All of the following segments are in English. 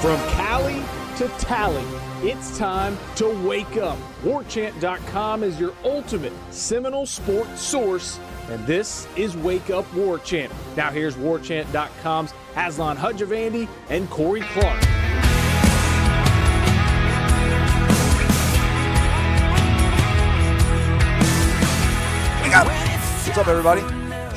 From Cali to Tally, it's time to wake up. WarChant.com is your ultimate Seminole sports source, and this is Wake Up War Chant. Now here's WarChant.com's Aslan Hudjavandi and Corey Clark. Wake up! What's up, everybody?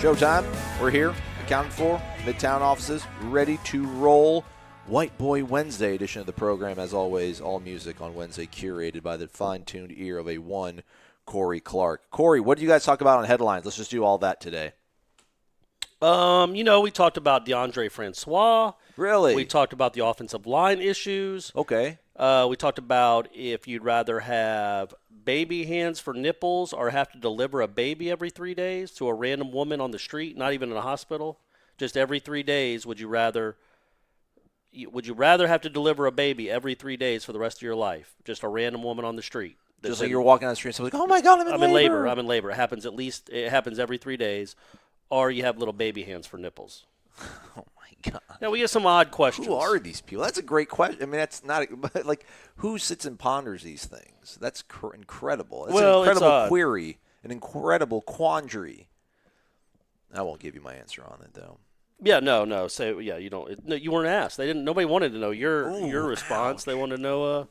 Showtime. We're here, accounted for, Midtown offices, ready to roll. White Boy Wednesday edition of the program. As always, all music on Wednesday curated by the fine-tuned ear of a one Corey Clark. Corey, what do you guys talk about on headlines? Let's just do all that today. We talked about DeAndre Francois. Really? We talked about the offensive line issues. Okay. We talked about if you'd rather have baby hands for nipples or have to deliver a baby every 3 days to a random woman on the street, not even in a hospital. Just every 3 days, would you rather have to deliver a baby every 3 days for the rest of your life? Just a random woman on the street. Just like you're walking down the street and someone's like, oh my God, I'm in labor. I'm in labor. It happens every 3 days. Or you have little baby hands for nipples. Oh my God. Now, we get some odd questions. Who are these people? That's a great question. I mean, that's not – like, who sits and ponders these things? That's incredible. It's an incredible query, an incredible quandary. I won't give you my answer on it, though. Yeah, no. So, yeah, you don't. No, you weren't asked. Nobody wanted to know your response. Ouch. They wanted to know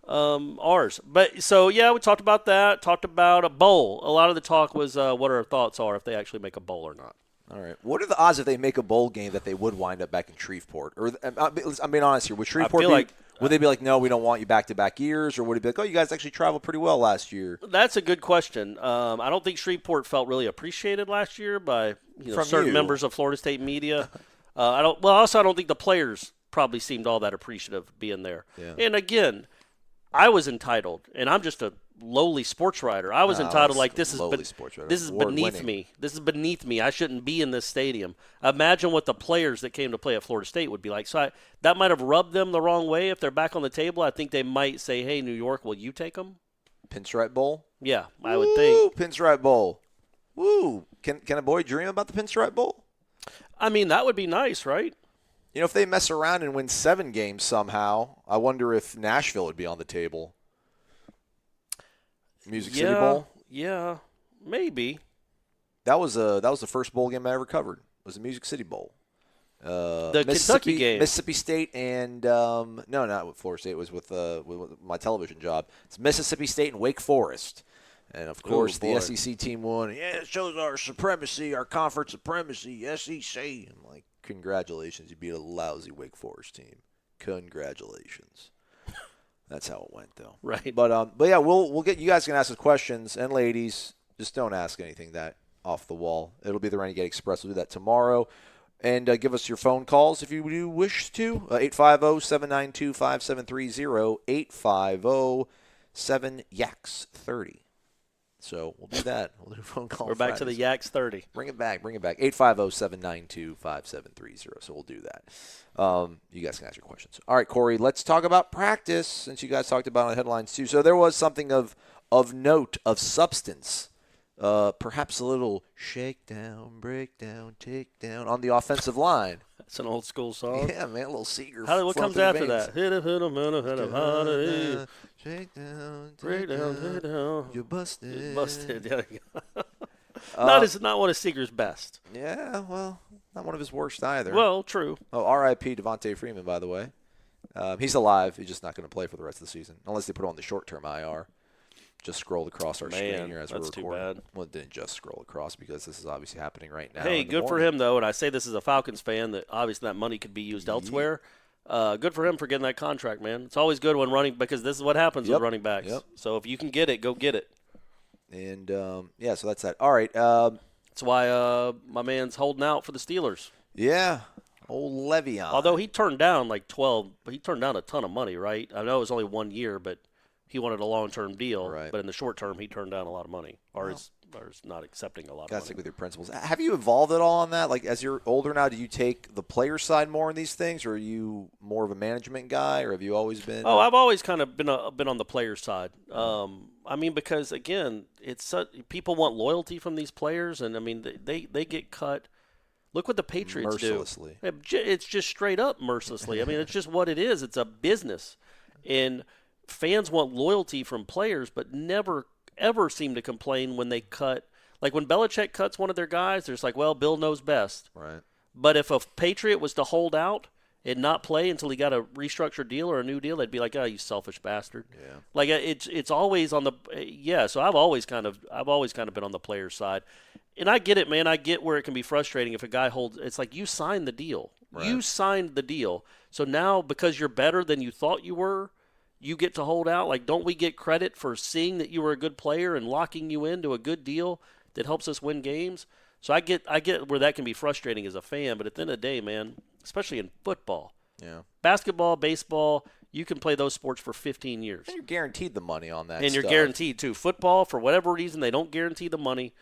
ours. But so yeah, we talked about that. Talked about a bowl. A lot of the talk was what our thoughts are if they actually make a bowl or not. All right. What are the odds if they make a bowl game that they would wind up back in Shreveport? Or I'm being honest here. Would Shreveport would they be like, no, we don't want you back-to-back years? Or would it be like, oh, you guys actually traveled pretty well last year? That's a good question. I don't think Shreveport felt really appreciated last year by certain members of Florida State media. I don't think the players probably seemed all that appreciative being there. Yeah. And again, I was entitled, and I'm just a lowly sports writer. I was entitled like this is beneath me. This is beneath me. I shouldn't be in this stadium. Imagine what the players that came to play at Florida State would be like. So that might have rubbed them the wrong way. If they're back on the table, I think they might say, hey, New York, will you take them? Pinstripe Bowl? Yeah, I would think. Pinstripe Bowl. Woo! Can a boy dream about the Pinstripe Bowl? I mean, that would be nice, right? You know, if they mess around and win 7 games somehow, I wonder if Nashville would be on the table. Music City Bowl? Yeah, maybe. That was the first bowl game I ever covered. Was the Music City Bowl. The Kentucky game. Mississippi State and no, not with Florida State. It was with my television job. It's Mississippi State and Wake Forest. And, of course, the SEC team won. Yeah, it shows our supremacy, our conference supremacy, SEC. I'm like, congratulations. You beat a lousy Wake Forest team. Congratulations. That's how it went, though. Right. But yeah, we'll get – you guys can ask us questions. And, ladies, just don't ask anything that off the wall. It'll be the Renegade Express. We'll do that tomorrow. And give us your phone calls if you do wish to. 850-792-5730, 850-7-YAKS-30. So we'll do that. We'll do a phone call. We're back to the Yaks 30. Bring it back. 850-792-5730. So we'll do that. You guys can ask your questions. All right, Corey, let's talk about practice since you guys talked about it on headlines too. So there was something of note, of substance, perhaps a little shakedown, breakdown, takedown on the offensive line. That's an old school song. Yeah, man, a little Seeger. What comes after that? Hit him, shake down, break down. You're busted. Yeah. Not one of Seeger's best. Yeah, well, not one of his worst either. Well, true. Oh, R.I.P. Devontae Freeman, by the way. He's alive. He's just not going to play for the rest of the season, unless they put him on the short-term IR. Just scrolled across our screen here as we're recording. Too bad. Well, it didn't just scroll across because this is obviously happening right now. Hey, good for him, though, and I say this as a Falcons fan that obviously that money could be used elsewhere. Good for him for getting that contract, man. It's always good when because this is what happens with running backs. Yep. So if you can get it, go get it. And, yeah, so that's that. All right. That's why my man's holding out for the Steelers. Yeah. Old Le'Veon. Although he turned down like 12, but he turned down a ton of money, right? I know it was only 1 year, but he wanted a long-term deal. Right. But in the short term, he turned down a lot of money, or is not accepting a lot of money. Gotta stick with your principles. Have you evolved at all on that? Like, as you're older now, do you take the player side more in these things, or are you more of a management guy, or have you always been? Oh, I've always kind of been on the player side. I mean, because again, people want loyalty from these players, and I mean they get cut Look what the Patriots mercilessly. do. It's just straight up mercilessly. I mean, it's just what it is. It's a business. And fans want loyalty from players, but never, ever seem to complain when they cut. Like when Belichick cuts one of their guys, there's like, well, Bill knows best. Right. But if a Patriot was to hold out and not play until he got a restructured deal or a new deal, they'd be like, oh, you selfish bastard. Yeah. Like it's always on the so I've always kind of been on the player's side. And I get it, man. I get where it can be frustrating if a guy holds. It's like you signed the deal. Right. You signed the deal. So now because you're better than you thought you were, you get to hold out. Like, don't we get credit for seeing that you were a good player and locking you into a good deal that helps us win games? So I get where that can be frustrating as a fan, but at the end of the day, man, especially in football, basketball, baseball, you can play those sports for 15 years. And you're guaranteed the money on that And you're stuff. guaranteed, too. Football, for whatever reason, they don't guarantee the money.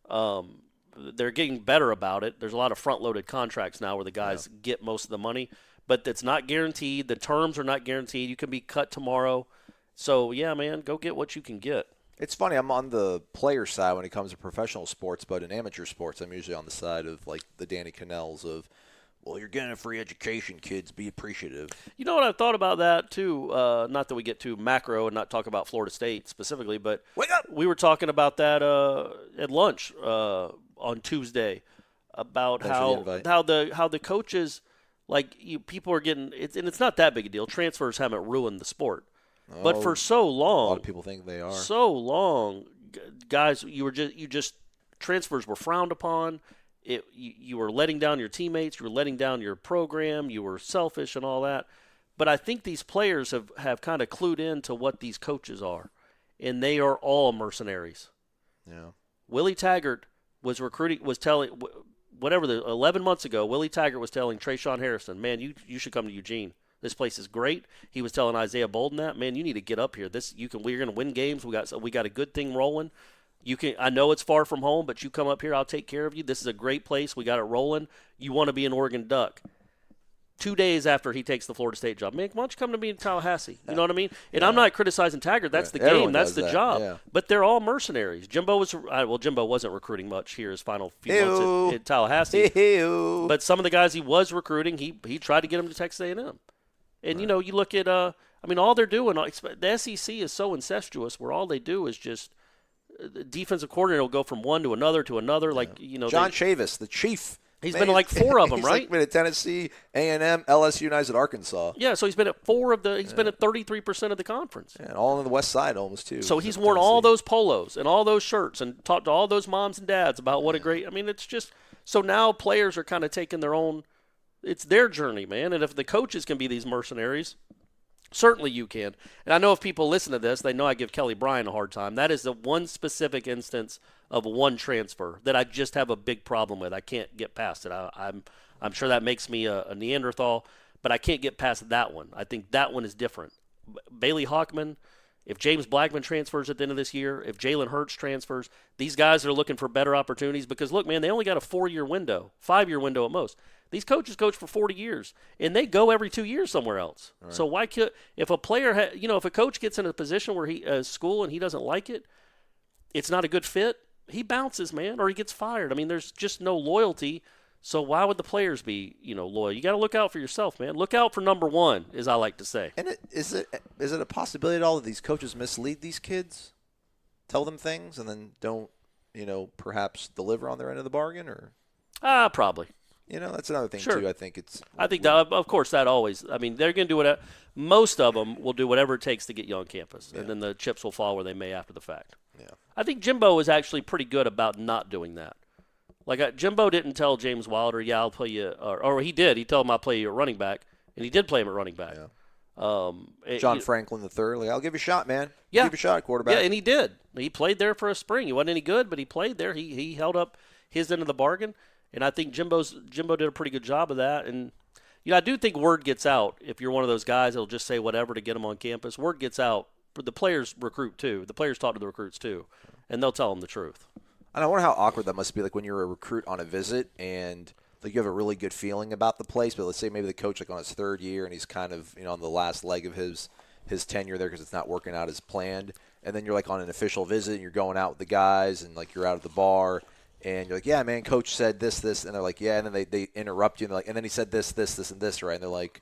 They're getting better about it. There's a lot of front-loaded contracts now where the guys get most of the money, but it's not guaranteed. The terms are not guaranteed. You can be cut tomorrow. So, yeah, man, go get what you can get. It's funny, I'm on the player side when it comes to professional sports, but in amateur sports, I'm usually on the side of, like, the Danny Cannells of, well, you're getting a free education, kids. Be appreciative. You know what I've thought about that, too? Not that we get too macro and not talk about Florida State specifically, but wake up! We were talking about that at lunch on Tuesday about how the coaches, like, people are getting – and it's not that big a deal. Transfers haven't ruined the sport. But for so long, a lot of people think they are. So long, guys, transfers were frowned upon. You were letting down your teammates. You were letting down your program. You were selfish and all that. But I think these players have kind of clued into what these coaches are, and they are all mercenaries. Yeah. Willie Taggart was 11 months ago, Willie Taggart was telling Trayshawn Harrison, man, you should come to Eugene. This place is great. He was telling Isaiah Bolden that, man, you need to get up here. We're going to win games. We got a good thing rolling. I know it's far from home, but you come up here, I'll take care of you. This is a great place. We got it rolling. You want to be an Oregon Duck. 2 days after he takes the Florida State job, man, why don't you come to me in Tallahassee? You know what I mean? And I'm not criticizing Taggart. That's the game. That's the job. Yeah. But they're all mercenaries. Jimbo wasn't recruiting much here his final few months at Tallahassee. But some of the guys he was recruiting, he tried to get them to Texas A&M. And, you look at, all they're doing, the SEC is so incestuous where all they do is just the defensive coordinator will go from one to another. John Chavis, the chief. He's been to like four of them, right? He's been at Tennessee, A&M, LSU, and he's at Arkansas. Yeah, so he's been at he's been at 33% of the conference. Yeah, and all on the west side almost, too. So he's worn all those polos and all those shirts and talked to all those moms and dads about what a great, it's just, so now players are kind of taking their own, it's their journey, man. And if the coaches can be these mercenaries, certainly you can. And I know if people listen to this, they know I give Kelly Bryant a hard time. That is the one specific instance of one transfer that I just have a big problem with. I can't get past it. I'm sure that makes me a Neanderthal, but I can't get past that one. I think that one is different. Bailey Hawkman, if James Blackman transfers at the end of this year, if Jalen Hurts transfers, these guys are looking for better opportunities because, look, man, they only got a 4-year window, 5-year window at most. These coaches coach for 40 years, and they go every 2 years somewhere else. Right. So why could if a player, if a coach gets in a position where school and he doesn't like it, it's not a good fit, he bounces, man, or he gets fired. There's just no loyalty. So why would the players be, loyal? You got to look out for yourself, man. Look out for number one, as I like to say. And is it a possibility at all that these coaches mislead these kids, tell them things, and then don't, perhaps deliver on their end of the bargain, or? Probably. That's another thing, too. I think of course, that always – they're going to do whatever – most of them will do whatever it takes to get you on campus, and then the chips will fall where they may after the fact. Yeah. I think Jimbo is actually pretty good about not doing that. Like, Jimbo didn't tell James Wilder, yeah, I'll play you – or he did. He told him I'll play you at running back, and he did play him at running back. Yeah. John Franklin III, like, I'll give you a shot, man. Yeah. Give you a shot, quarterback. Yeah, and he did. He played there for a spring. He wasn't any good, but he played there. He held up his end of the bargain. And I think Jimbo did a pretty good job of that. And, I do think word gets out. If you're one of those guys that'll just say whatever to get them on campus, word gets out. But the players recruit, too. The players talk to the recruits, too. And they'll tell them the truth. And I wonder how awkward that must be, like, when you're a recruit on a visit and, like, you have a really good feeling about the place. But let's say maybe the coach, like, on his third year and he's kind of, on the last leg of his tenure there because it's not working out as planned. And then you're, like, on an official visit and you're going out with the guys and, like, you're out at the bar. and you're like, yeah, man, coach said this, and they're like, yeah, and then they interrupt you, and they're like, and then he said this, and this, right? And they're like,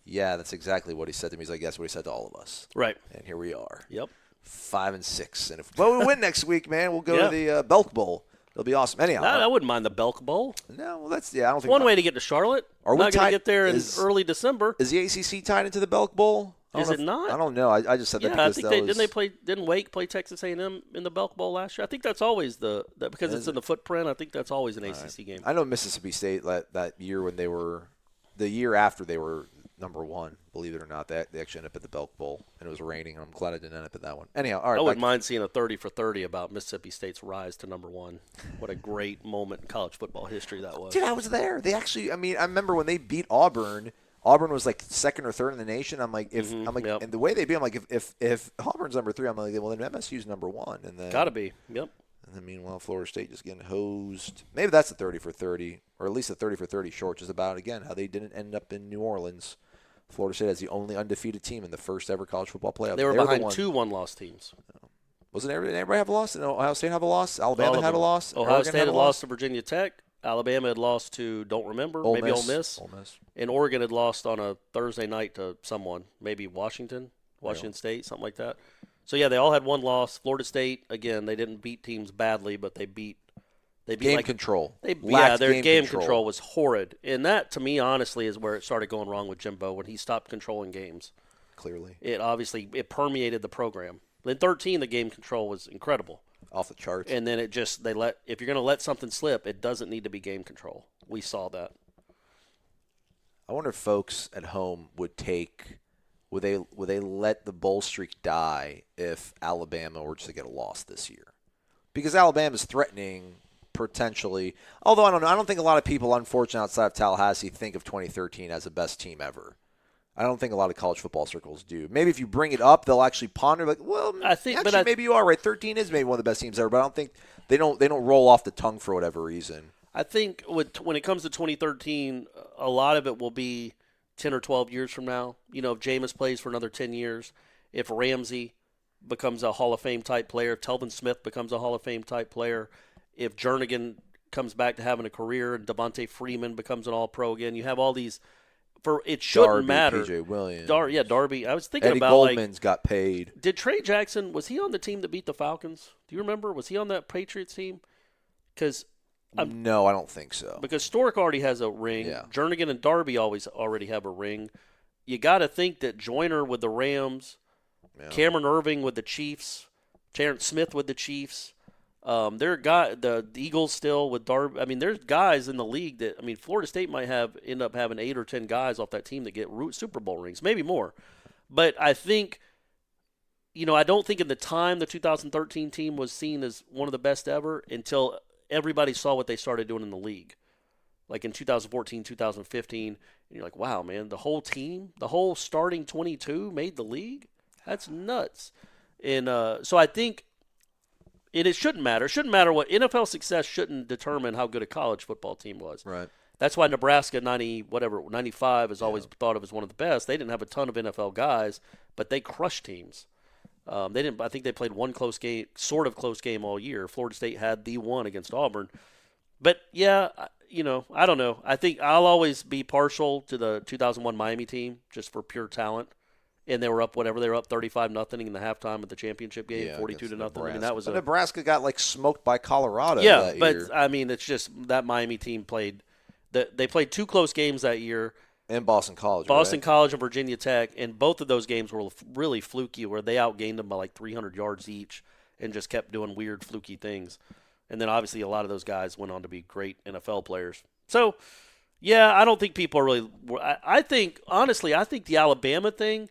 yeah, that's exactly what he said to me. He's like, that's what he said to all of us. Right. And here we are. Yep. 5-6. And if we win next week, man, we'll go to the Belk Bowl. It'll be awesome. Anyhow. I wouldn't mind the Belk Bowl. No, well, that's, I don't think. One way to get to Charlotte. Are we not going to get there in early December. Is the ACC tied into the Belk Bowl? Is it not? I don't know. I just said that because I think didn't Wake play Texas A&M in the Belk Bowl last year? I think that's always because it's in the footprint. I think that's always an ACC game. I know Mississippi State that year when they were the year after they were number one. Believe it or not, they actually ended up at the Belk Bowl, and it was raining. I'm glad I didn't end up at that one. Anyhow, all right. I wouldn't mind seeing a 30 for 30 about Mississippi State's rise to number one. What a great moment in college football history that was. Dude, I was there. They actually, I remember when they beat Auburn. Auburn was like second or third in the nation. I'm like, and the way they beat, I'm like, if Auburn's number 3, I'm like, well, then MSU's number 1, and then gotta be, yep. And then meanwhile, Florida State just getting hosed. Maybe that's a 30 for 30, or at least a 30 for 30 short, just about again how they didn't end up in New Orleans. Florida State has the only undefeated team in the first ever college football playoff. They were behind 2 one-loss teams. Wasn't everybody have a loss? Did Ohio State have a loss? Alabama had a loss. Ohio State had lost to Virginia Tech. Alabama had lost to Ole Miss. And Oregon had lost on a Thursday night to someone, maybe Washington State, something like that. So yeah, they all had one loss. Florida State, again, they didn't beat teams badly, but they beat game control. Their game control was horrid. And that, to me, honestly, is where it started going wrong with Jimbo when he stopped controlling games. Clearly. It permeated the program. In 2013, the game control was incredible. Off the charts. And then if you're going to let something slip, it doesn't need to be game control. We saw that. I wonder if folks at home would they let the bowl streak die if Alabama were to get a loss this year? Because Alabama's threatening potentially, although I don't know, I don't think a lot of people, unfortunately, outside of Tallahassee think of 2013 as the best team ever. I don't think a lot of college football circles do. Maybe if you bring it up, they'll actually ponder, like, well, maybe you are right. 13 is maybe one of the best teams ever, but I don't think they don't roll off the tongue for whatever reason. I think when it comes to 2013, a lot of it will be 10 or 12 years from now. You know, if Jameis plays for another 10 years, if Ramsey becomes a Hall of Fame type player, if Telvin Smith becomes a Hall of Fame type player, if Jernigan comes back to having a career and Devontae Freeman becomes an All-Pro again, you have all these. It shouldn't matter. P.J. Williams. Darby. I was thinking Eddie about Goldman's got paid. Did Trey Jackson, was he on the team that beat the Falcons? Do you remember? Was he on that Patriots team? No, I don't think so. Because Stork already has a ring. Yeah. Jernigan and Darby already have a ring. You got to think that Joyner with the Rams, Cameron Irving with the Chiefs, Terrence Smith with the Chiefs. The Eagles still with Darby. I mean, there's guys in the league that, Florida State might end up having 8 or 10 guys off that team that get Super Bowl rings, maybe more. But I think, I don't think in the time the 2013 team was seen as one of the best ever until everybody saw what they started doing in the league. Like in 2014, 2015, and you're like, wow, man, the whole team, the whole starting 22 made the league? That's nuts. And so I think it shouldn't matter. It shouldn't matter what NFL success shouldn't determine how good a college football team was. Right. That's why Nebraska 95 is always thought of as one of the best. They didn't have a ton of NFL guys, but they crushed teams. They didn't. I think they played one close game, sort of close game all year. Florida State had the one against Auburn. But yeah, I don't know. I think I'll always be partial to the 2001 Miami team just for pure talent. And they were up 35-0 in the halftime of the championship game, 42-0. That was Nebraska got smoked by Colorado. Yeah, that but year. It's just that Miami team played. They played 2 close games that year. And Boston College. College and Virginia Tech, and both of those games were really fluky, where they outgained them by 300 yards each, and just kept doing weird fluky things. And then obviously a lot of those guys went on to be great NFL players. So, yeah, I don't think people are really. I think the Alabama thing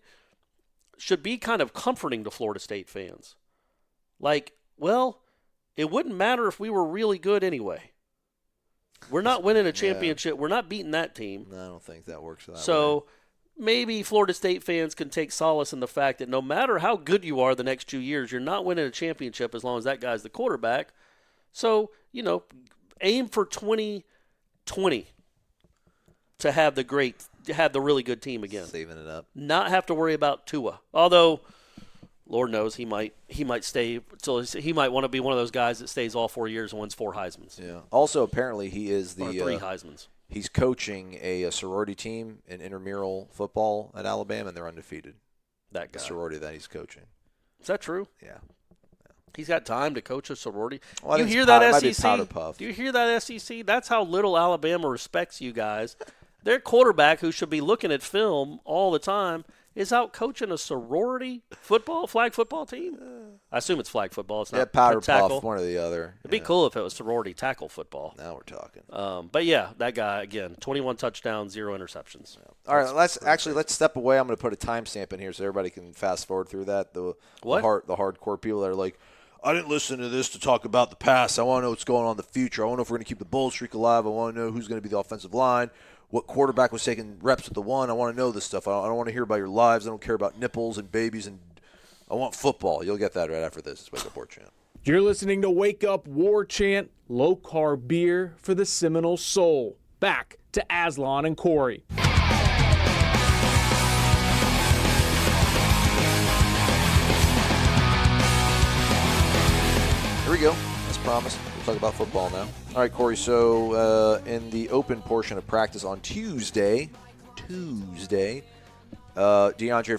should be kind of comforting to Florida State fans. It wouldn't matter if we were really good anyway. We're not winning a championship. We're not beating that team. No, I don't think that works that way. So maybe Florida State fans can take solace in the fact that no matter how good you are the next 2 years, you're not winning a championship as long as that guy's the quarterback. So, aim for 2020 to have the really good team again. Saving it up. Not have to worry about Tua. Although Lord knows he might stay. So he might want to be one of those guys that stays all 4 years and wins 4 Heismans. Yeah. Also, apparently, he is or 3 Heismans. He's coaching a sorority team in intramural football at Alabama, and they're undefeated. That guy. The sorority that he's coaching. Is that true? Yeah. He's got time to coach a sorority. Well, you hear that, SEC? Do you hear that, SEC? That's how little Alabama respects you guys. Their quarterback, who should be looking at film all the time, is out coaching a sorority flag football team. I assume it's flag football. It's not powder tackle. puff, one or the other. It'd be cool if it was sorority tackle football. Now we're talking. But yeah, that guy again, 21 touchdowns, 0 interceptions. Yeah. All right, let's step away. I'm going to put a timestamp in here so everybody can fast forward through that. The hardcore people that are like, I didn't listen to this to talk about the past. I want to know what's going on in the future. I want to know if we're going to keep the bold streak alive. I want to know who's going to be the offensive line. What quarterback was taking reps with the one. I want to know this stuff. I don't want to hear about your lives. I don't care about nipples and babies, and I want football. You'll get that right after this. It's Wake Up War Chant. You're listening to Wake Up War Chant, low-carb beer for the Seminole soul. Back to Aslan and Corey. Here we go. As promised, we'll talk about football now. All right, Corey, so in the open portion of practice on Tuesday, DeAndre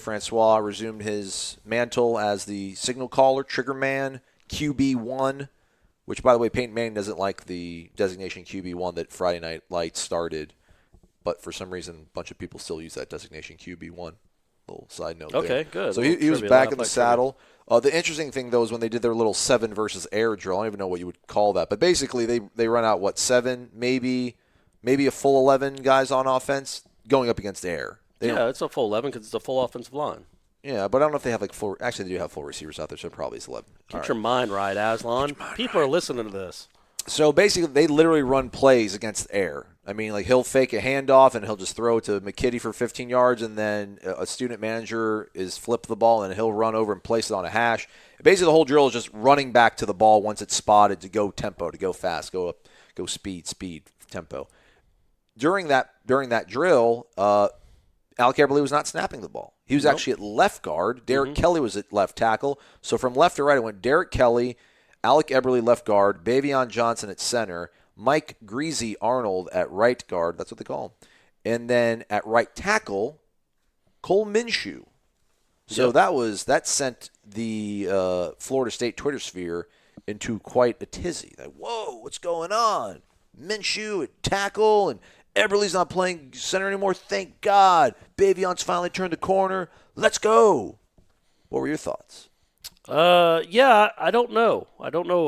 Francois resumed his mantle as the signal caller, trigger man, QB1, which, by the way, Peyton Manning doesn't like the designation QB1 that Friday Night Lights started, but for some reason, a bunch of people still use that designation QB1. Little side note there. Okay, good. So he was back in the saddle. The interesting thing, though, is when they did their little 7 versus air drill. I don't even know what you would call that. But basically, they run out, 7, maybe a full 11 guys on offense going up against air. It's a full 11 because it's a full offensive line. Yeah, but I don't know if they have full – actually, they do have full receivers out there, so probably it's 11. Get your mind right, Aslan. People are listening to this. So basically, they literally run plays against air. I mean, like he'll fake a handoff and he'll just throw it to McKitty for 15 yards, and then a student manager is flip the ball and he'll run over and place it on a hash. Basically, the whole drill is just running back to the ball once it's spotted to go tempo, to go fast, go up, go speed, tempo. During that drill, Alec Eberle was not snapping the ball. He was actually at left guard. Derek Kelly was at left tackle. So from left to right, it went Derek Kelly, Alec Eberle left guard, Bavion Johnson at center, Mike Greasy Arnold at right guard. That's what they call him. And then at right tackle, Cole Minshew. So that sent the Florida State Twitter sphere into quite a tizzy. Like, whoa, what's going on? Minshew at tackle, and Eberle's not playing center anymore. Thank God. Bavion's finally turned the corner. Let's go. What were your thoughts? I don't know.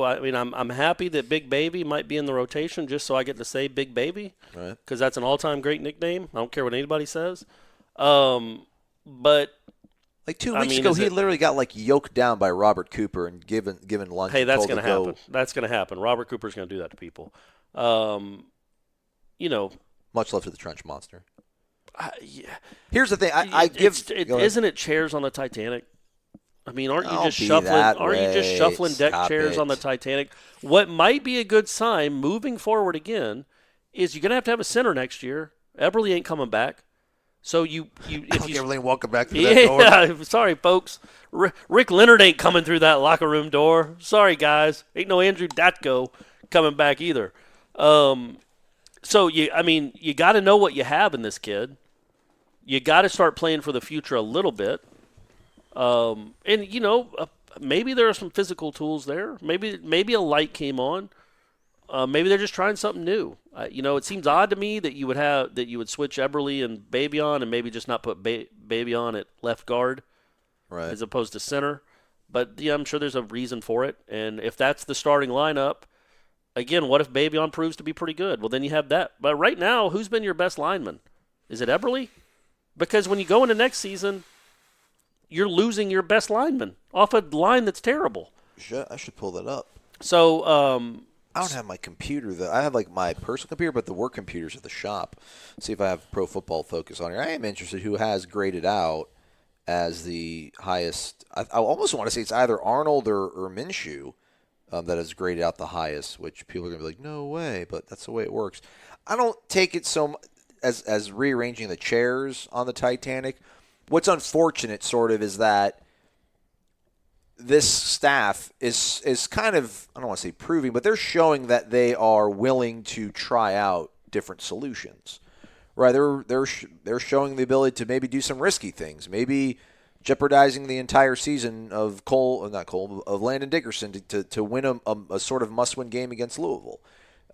I mean, I'm happy that Big Baby might be in the rotation just so I get to say Big Baby, right? Because that's an all-time great nickname. I don't care what anybody says. But like 2 weeks ago, he literally got yoked down by Robert Cooper and given lunch. Hey, that's going to happen. That's going to happen. Robert Cooper's going to do that to people. Much love to the trench monster. Yeah. Here's the thing. Isn't it chairs on the Titanic? I mean, aren't you just shuffling deck chairs on the Titanic? What might be a good sign moving forward again is you're going to have a center next year. Eberle ain't coming back. So if Eberle ain't walking back through that door. Yeah, sorry, folks. Rick Leonard ain't coming through that locker room door. Sorry, guys. Ain't no Andrew Datko coming back either. So you got to know what you have in this kid. You got to start playing for the future a little bit. Maybe there are some physical tools there. Maybe a light came on. Maybe they're just trying something new. It seems odd to me that you would switch Eberle and Bavion and maybe just not put Bavion at left guard, right, as opposed to center. But yeah, I'm sure there's a reason for it. And if that's the starting lineup, again, what if Bavion proves to be pretty good? Well, then you have that. But right now, who's been your best lineman? Is it Eberle? Because when you go into next season, you're losing your best lineman off a line that's terrible. I should pull that up. So I don't have my computer, though. I have my personal computer, but the work computer's at the shop. See if I have Pro Football Focus on here. I am interested who has graded out as the highest. I almost want to say it's either Arnold or Minshew that has graded out the highest, which people are going to be like, no way, but that's the way it works. I don't take it so as rearranging the chairs on the Titanic. What's unfortunate, sort of, is that this staff is kind of, I don't want to say proving, but they're showing that they are willing to try out different solutions. Right? They're showing the ability to maybe do some risky things, maybe jeopardizing the entire season of Landon Dickerson to win a sort of must-win game against Louisville.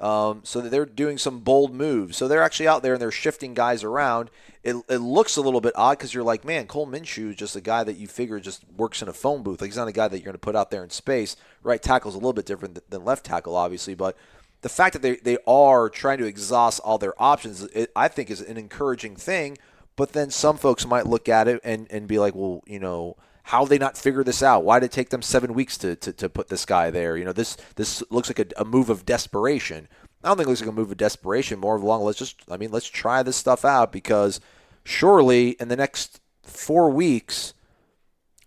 So that they're doing some bold moves. So they're actually out there and they're shifting guys around. It looks a little bit odd because you're like, man, Cole Minshew is just a guy that you figure just works in a phone booth. Like, he's not a guy that you're going to put out there in space. Right tackle's a little bit different than left tackle, obviously, but the fact that they are trying to exhaust all their options, I think, is an encouraging thing. But then some folks might look at it and be like, well, how they not figure this out? Why did it take them 7 weeks to put this guy there? This looks like a move of desperation. I don't think it looks like a move of desperation. More of along, let's try this stuff out, because surely in the next 4 weeks,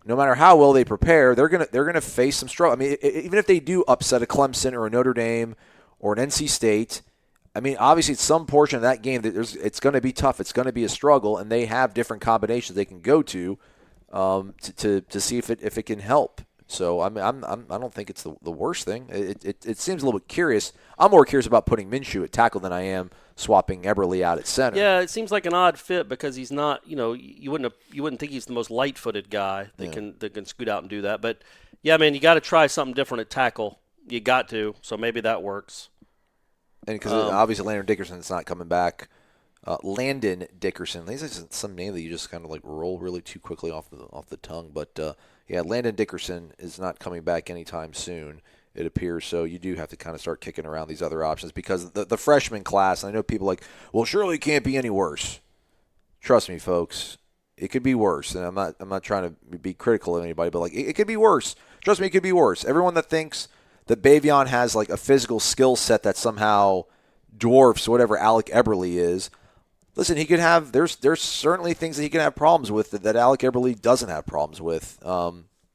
no matter how well they prepare, they're gonna face some struggle. I mean, even if they do upset a Clemson or a Notre Dame or an NC State, I mean, obviously, it's some portion of that game that it's going to be tough. It's going to be a struggle, and they have different combinations they can go to see if it can help. So I don't think it's the worst thing. It seems a little bit curious. I'm more curious about putting Minshew at tackle than I am swapping Eberle out at center. Yeah, it seems like an odd fit because he's not. You wouldn't think he's the most light-footed guy that can scoot out and do that. But yeah, man, you got to try something different at tackle. You got to. So maybe that works. And because obviously Landon Dickerson's not coming back. Landon Dickerson. These are some name that you just kind of like roll really too quickly off the tongue. But yeah, Landon Dickerson is not coming back anytime soon, it appears. So you do have to kind of start kicking around these other options, because the freshman class, I know people are like, well, surely it can't be any worse. Trust me, folks, it could be worse. And I'm not trying to be critical of anybody, but like it could be worse. Trust me, it could be worse. Everyone that thinks that Bavion has like a physical skill set that somehow dwarfs whatever Alec Eberle is. Listen, he could have. There's certainly things that he can have problems with that Alec Eberle doesn't have problems with.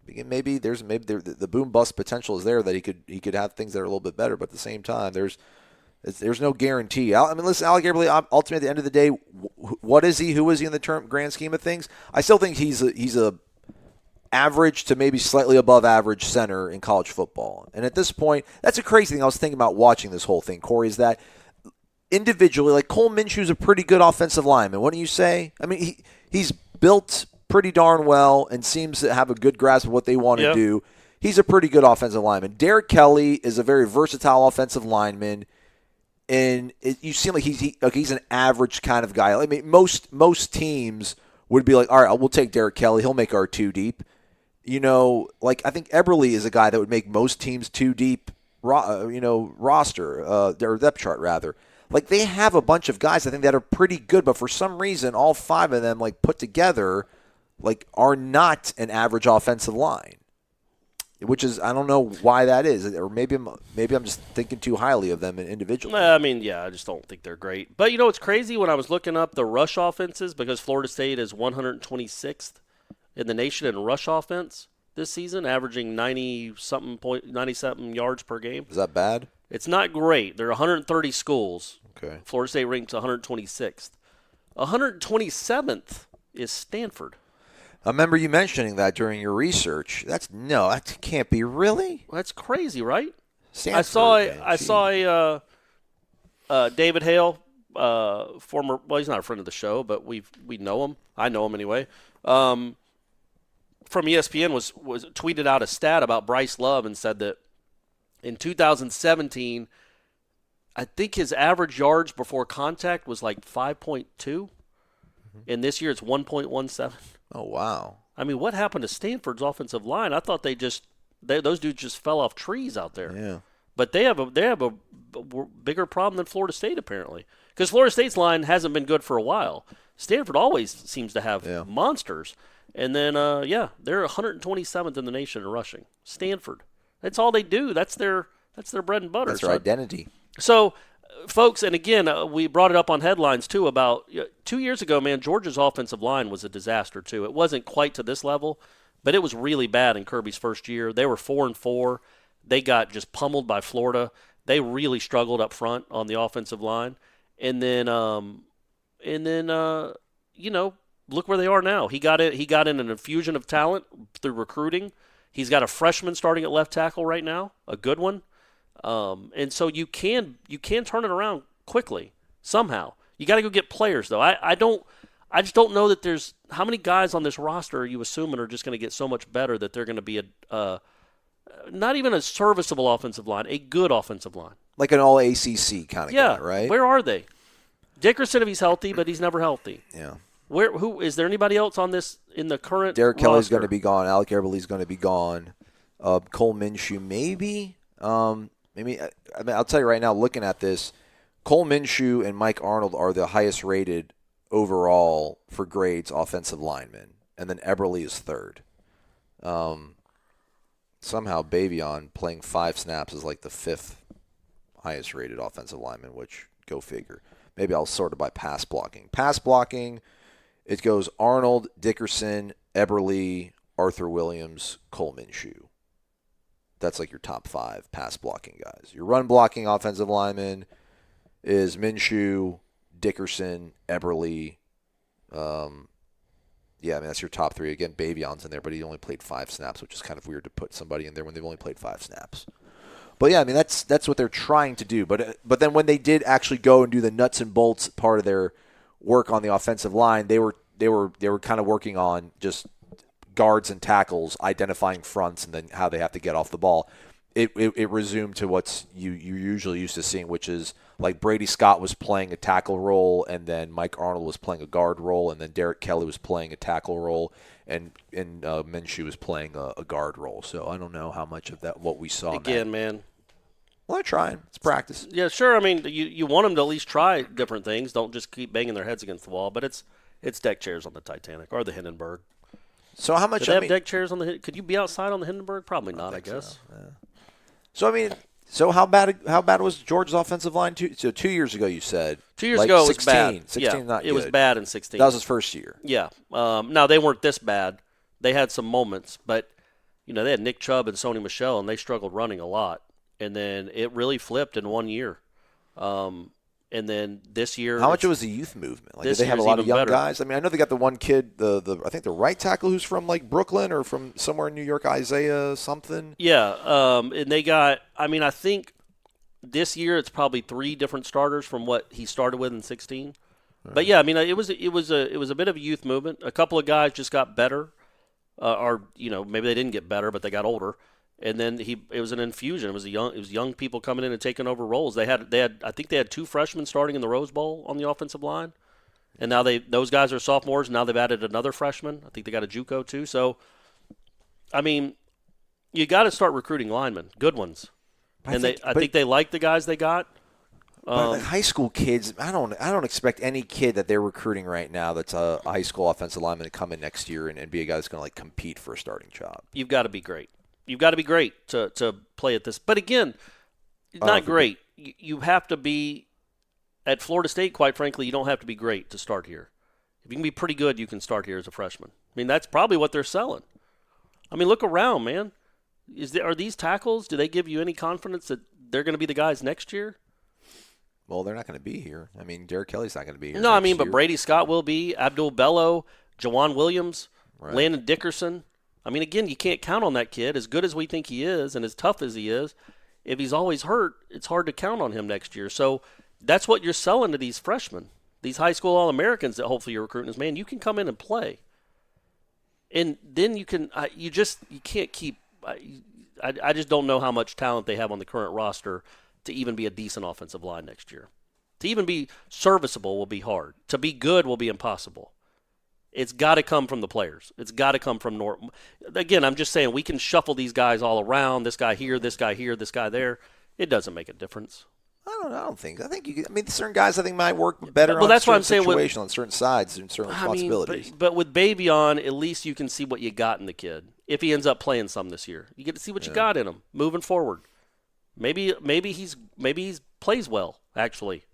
Maybe the boom bust potential is there, that he could have things that are a little bit better. But at the same time, there's no guarantee. I mean, listen, Alec Eberle, ultimately at the end of the day, what is he? Who is he in the grand scheme of things? I still think he's a average to maybe slightly above average center in college football. And at this point, that's a crazy thing I was thinking about watching this whole thing, Corey, is that individually, like, Cole Minshew's a pretty good offensive lineman, wouldn't you say? I mean, he's built pretty darn well and seems to have a good grasp of what they want to do. He's a pretty good offensive lineman. Derek Kelly is a very versatile offensive lineman, and you seem like he's an average kind of guy. I mean, most teams would be like, all right, we'll take Derek Kelly. He'll make our two deep. Like, I think Eberle is a guy that would make most teams two deep roster, or depth chart, rather. Like, they have a bunch of guys, I think, that are pretty good, but for some reason, all five of them, like, put together, like, are not an average offensive line, which is, I don't know why that is, or maybe I'm just thinking too highly of them individually. I mean, yeah, I just don't think they're great. But it's crazy when I was looking up the rush offenses, because Florida State is 126th in the nation in rush offense this season, averaging 90-something yards per game. Is that bad? It's not great. There are 130 schools. Okay. Florida State ranks 126th. 127th is Stanford. I remember you mentioning that during your research. That can't be, really? Well, that's crazy, right? Stanford, I saw David Hale, former. Well, he's not a friend of the show, but we know him. I know him anyway. From ESPN was tweeted out a stat about Bryce Love and said that in 2017, I think his average yards before contact was like 5.2, and this year it's 1.17. Oh, wow. I mean, what happened to Stanford's offensive line? I thought those dudes just fell off trees out there. Yeah. But they have a bigger problem than Florida State, apparently, because Florida State's line hasn't been good for a while. Stanford always seems to have monsters. And then, they're 127th in the nation in rushing. Stanford. That's all they do. That's their bread and butter. That's their identity. So, folks, and again, we brought it up on headlines, too, about 2 years ago, man, Georgia's offensive line was a disaster, too. It wasn't quite to this level, but it was really bad in Kirby's first year. They were 4-4. They got just pummeled by Florida. They really struggled up front on the offensive line. And then look where they are now. He got in an infusion of talent through recruiting. He's got a freshman starting at left tackle right now, a good one. And so you can turn it around quickly somehow. You got to go get players, though. I just don't know that there's – how many guys on this roster are you assuming are just going to get so much better that they're going to be not even a serviceable offensive line, a good offensive line. Like an all-ACC kind of guy, right? Where are they? Dickerson, if he's healthy, but he's never healthy. Yeah. Who is there anybody else on this in the current Derek Kelly's roster? going to be gone. Alec Eberle's going to be gone. Cole Minshew, maybe. Maybe. I mean, I'll tell you right now, looking at this, Cole Minshew and Mike Arnold are the highest rated overall for grades offensive linemen, and then Eberle is third. Somehow Bavion playing 5 snaps is like the 5th highest rated offensive lineman, which go figure. Maybe I'll sort it by pass blocking. Pass blocking, it goes Arnold, Dickerson, Eberle, Arthur Williams, Cole Minshew. That's like your top 5 pass blocking guys. Your run blocking offensive lineman is Minshew, Dickerson, Eberle. Yeah, I mean, that's your top 3. Again, Bavion's in there, but he only played 5 snaps, which is kind of weird to put somebody in there when they've only played 5 snaps. But yeah, I mean, that's what they're trying to do. But then when they did actually go and do the nuts and bolts part of their work on the offensive line, they were kind of working on just guards and tackles, identifying fronts, and then how they have to get off the ball. It resumed to what's you're usually used to seeing, which is like Brady Scott was playing a tackle role, and then Mike Arnold was playing a guard role, and then Derek Kelly was playing a tackle role, and Minshew was playing a guard role. So I don't know how much of that what we saw. Again, man. Well, they're trying. It's practice. Yeah, sure. I mean, you want them to at least try different things. Don't just keep banging their heads against the wall. But it's deck chairs on the Titanic or the Hindenburg. So how much? Do they have deck chairs on the? Could you be outside on the Hindenburg? Probably not. I guess. So, yeah. So I mean, how bad was Georgia's offensive line? 2 years ago, you said. 2 years ago, it was 16, bad. 16, yeah, not good. It was bad in 16. That was his first year. Yeah. Now they weren't this bad. They had some moments, but they had Nick Chubb and Sony Michel, and they struggled running a lot. And then it really flipped in 1 year. And then this year, how much was the youth movement? Like, did they have a lot of young guys? I mean, I know they got the one kid, I think the right tackle who's from like Brooklyn or from somewhere in New York, Isaiah something. Yeah, and they got. I mean, I think this year it's probably 3 different starters from what he started with in 16. Right. But yeah, I mean, it was a bit of a youth movement. A couple of guys just got better, or maybe they didn't get better, but they got older. And then it was an infusion. It was young people coming in and taking over roles. I think they had 2 freshmen starting in the Rose Bowl on the offensive line, and now those guys are sophomores. And now they've added another freshman. I think they got a JUCO too. So, I mean, you got to start recruiting linemen, good ones. I think they like the guys they got. But like high school kids, I don't expect any kid that they're recruiting right now that's a high school offensive lineman to come in next year and be a guy that's going to like compete for a starting job. You've got to be great. You've got to be great to play at this. But again, not great. You have to be at Florida State, quite frankly, you don't have to be great to start here. If you can be pretty good, you can start here as a freshman. I mean, that's probably what they're selling. I mean, look around, man. Are these tackles, do they give you any confidence that they're going to be the guys next year? Well, they're not going to be here. I mean, Derek Kelly's not going to be here. No, I mean, but Brady Scott will be, Abdul Bello, Jawan Williams, right. Landon Dickerson. I mean, again, you can't count on that kid. As good as we think he is and as tough as he is, if he's always hurt, it's hard to count on him next year. So that's what you're selling to these freshmen, these high school All-Americans that hopefully you're recruiting is, man, you can come in and play. And then you can you can't keep I just don't know how much talent they have on the current roster to even be a decent offensive line next year. To even be serviceable will be hard. To be good will be impossible. It's got to come from the players. It's got to come from Norton. Again, I'm just saying we can shuffle these guys all around. This guy here, this guy here, this guy there. It doesn't make a difference. I don't think. I think certain guys I think might work better. Well, that's what I'm saying. On certain sides and certain responsibilities. But with Bavion, at least you can see what you got in the kid. If he ends up playing some this year, you get to see what you got in him moving forward. Maybe he plays well. Actually,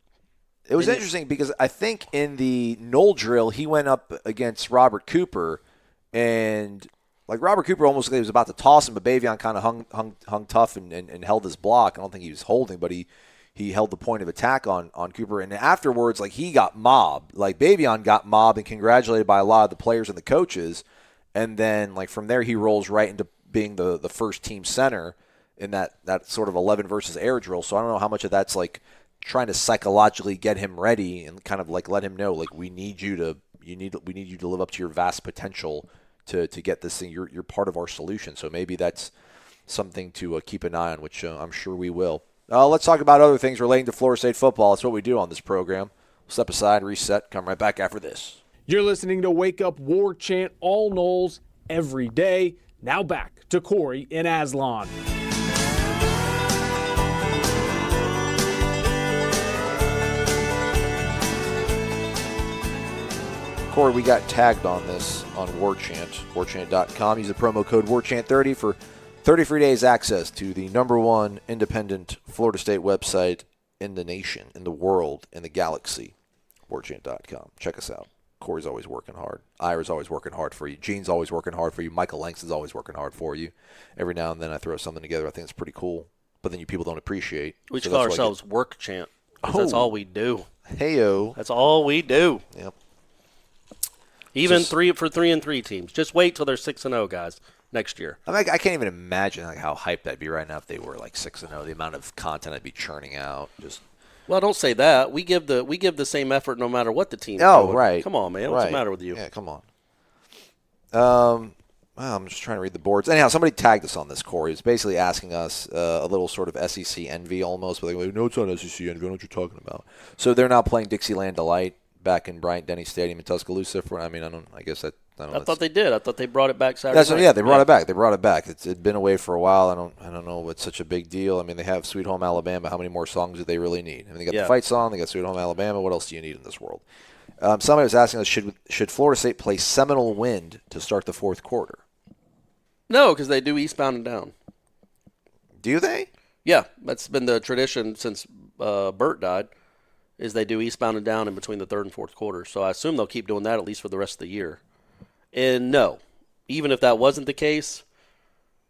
it was interesting because I think in the Knoll drill he went up against Robert Cooper, and like Robert Cooper almost was about to toss him, but Bavion kind of hung tough and held his block. I don't think he was holding, but he held the point of attack on Cooper. And afterwards, like, he got mobbed. Like, Bavion got mobbed and congratulated by a lot of the players and the coaches. And then, like, from there, he rolls right into being the first team center in that sort of 11 versus air drill. So I don't know how much of that's like trying to psychologically get him ready and kind of like let him know like we need you to live up to your vast potential to get this thing. You're part of our solution. So maybe that's something to keep an eye on, which I'm sure we will. Let's talk about other things relating to Florida State football. That's what we do on this program. We'll step aside, reset, come right back after this. You're listening to Wake Up War Chant, all Noles, every day. Now back to Corey and Aslan. Corey, we got tagged on this on WarChant, warchant.com. Use the promo code WarChant30 for 30 free days access to the #1 independent Florida State website in the nation, in the world, in the galaxy, warchant.com. Check us out. Corey's always working hard. Ira's always working hard for you. Gene's always working hard for you. Michael Langston's always working hard for you. Every now and then I throw something together. I think it's pretty cool. But then you people don't appreciate. We call ourselves Work Chant. That's all we do. Hey-o. That's all we do. Yep. Even 3-3 teams. Just wait till they're 6-0, guys, next year. I mean, I can't even imagine like how hyped I'd be right now if they were like 6-0. The amount of content I'd be churning out. Well, don't say that. We give the same effort no matter what the team's doing. Right. Come on, man. What's the matter with you? Yeah, come on. Well, I'm just trying to read the boards. Anyhow, somebody tagged us on this, Corey. It's basically asking us a little sort of SEC envy almost. But like, no, it's not SEC envy. I don't know what you're talking about. So they're now playing Dixieland Delight back in Bryant-Denny Stadium in Tuscaloosa. I thought they did. I thought they brought it back Saturday night. Yeah, they brought it back. They brought it back. It'd been away for a while. I don't know what's such a big deal. I mean, they have Sweet Home Alabama. How many more songs do they really need? I mean, they got the fight song. They got Sweet Home Alabama. What else do you need in this world? Somebody was asking us, should Florida State play Seminole Wind to start the fourth quarter? No, because they do Eastbound and Down. Do they? Yeah, that's been the tradition since Bert died, is they do Eastbound and Down in between the third and fourth quarter. So I assume they'll keep doing that at least for the rest of the year. And no, even if that wasn't the case,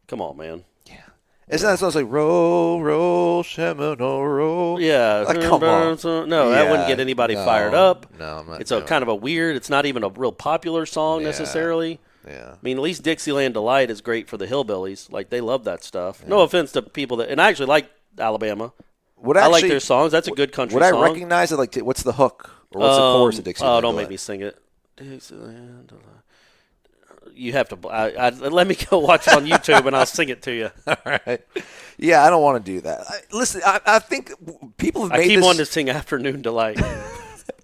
come on, man. Yeah. Isn't that supposed to like, roll, roll, Seminole, roll? Yeah. Like, come on. No, that wouldn't get anybody fired up. No, I'm not. It's kind of a weird, it's not even a real popular song necessarily. Yeah. I mean, at least Dixieland Delight is great for the hillbillies. Like, they love that stuff. Yeah. No offense to people and I actually like Alabama. I like their songs. That's a good country song. Would I recognize it? Like, what's the hook? Or what's the chorus of Dixieland Delight? Oh, don't make me sing it. Dixieland Delight. You have to. Let me go watch it on YouTube and I'll sing it to you. All right. Yeah, I don't want to do that. Listen, I think people have made this. I keep wanting to sing Afternoon Delight.